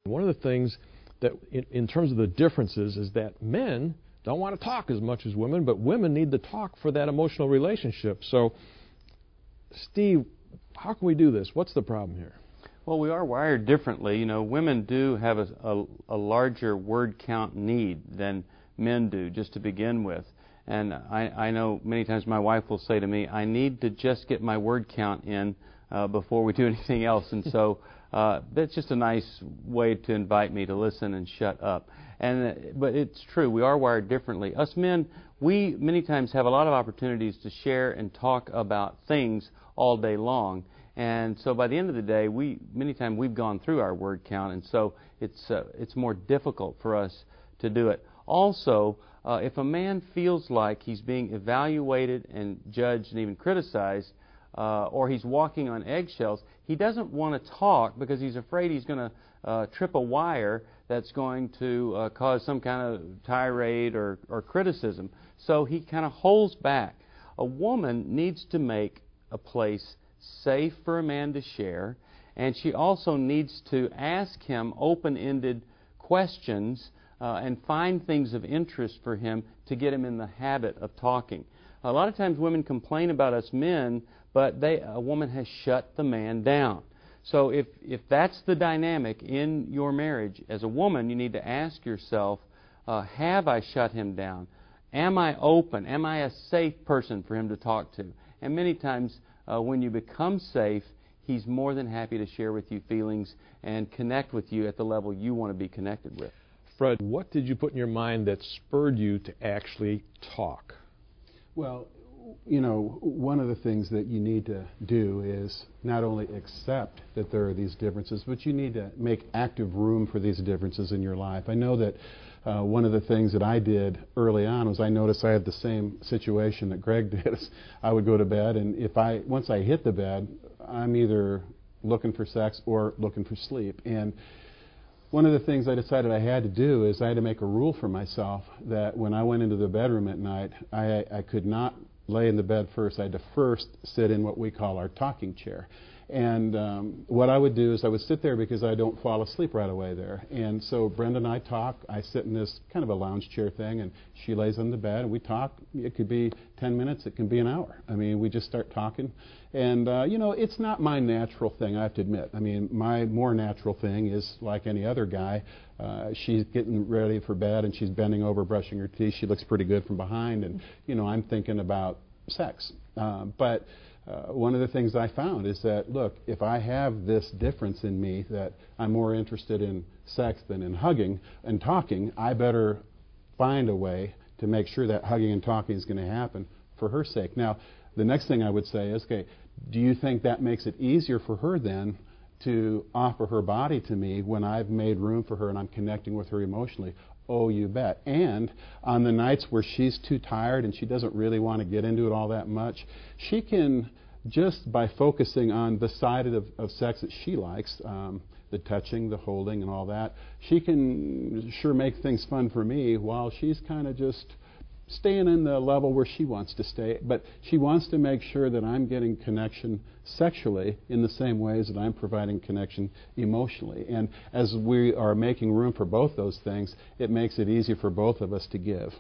One of the things that, in terms of the differences, is that men don't want to talk as much as women, but women need to talk for that emotional relationship. So, Steve, how can we do this? What's the problem here? Well, we are wired differently. You know, women do have a larger word count need than men do, just to begin with. And I know many times my wife will say to me, I need to just get my word count in before we do anything else. And so that's just a nice way to invite me to listen and shut up. But it's true, we are wired differently. Us men, we many times have a lot of opportunities to share and talk about things all day long. And so by the end of the day, many times we've gone through our word count, and so it's more difficult for us to do it. Also, if a man feels like he's being evaluated and judged and even criticized, or he's walking on eggshells, he doesn't want to talk because he's afraid he's going to trip a wire that's going to cause some kind of tirade or criticism. So he kind of holds back. A woman needs to make a place safe for a man to share, and she also needs to ask him open-ended questions and find things of interest for him to get him in the habit of talking. A lot of times women complain about us men, but a woman has shut the man down. So if that's the dynamic in your marriage, as a woman, you need to ask yourself, have I shut him down? Am I open? Am I a safe person for him to talk to? And many times when you become safe, he's more than happy to share with you feelings and connect with you at the level you want to be connected with. Fred, what did you put in your mind that spurred you to actually talk? Well, you know, one of the things that you need to do is not only accept that there are these differences, but you need to make active room for these differences in your life. I know that one of the things that I did early on was I noticed I had the same situation that Greg did. I would go to bed, and once I hit the bed, I'm either looking for sex or looking for sleep. And one of the things I decided I had to do is I had to make a rule for myself that when I went into the bedroom at night, I could not lay in the bed first. I had to first sit in what we call our talking chair. And what I would do is I would sit there because I don't fall asleep right away there. And so Brenda and I talk. I sit in this kind of a lounge chair thing, and she lays on the bed, and we talk. It could be 10 minutes. It can be an hour. I mean, we just start talking. And, you know, it's not my natural thing, I have to admit. I mean, my more natural thing is like any other guy. She's getting ready for bed, and she's bending over, brushing her teeth. She looks pretty good from behind, and, you know, I'm thinking about sex. But one of the things I found is that, look, if I have this difference in me that I'm more interested in sex than in hugging and talking, I better find a way to make sure that hugging and talking is going to happen for her sake. Now, the next thing I would say is, okay, do you think that makes it easier for her then to offer her body to me when I've made room for her and I'm connecting with her emotionally? Oh, you bet. And on the nights where she's too tired and she doesn't really want to get into it all that much, she can, just by focusing on the side of sex that she likes, the touching, the holding, and all that, she can sure make things fun for me while she's kind of just staying in the level where she wants to stay. But she wants to make sure that I'm getting connection sexually in the same ways that I'm providing connection emotionally. And as we are making room for both those things, it makes it easier for both of us to give.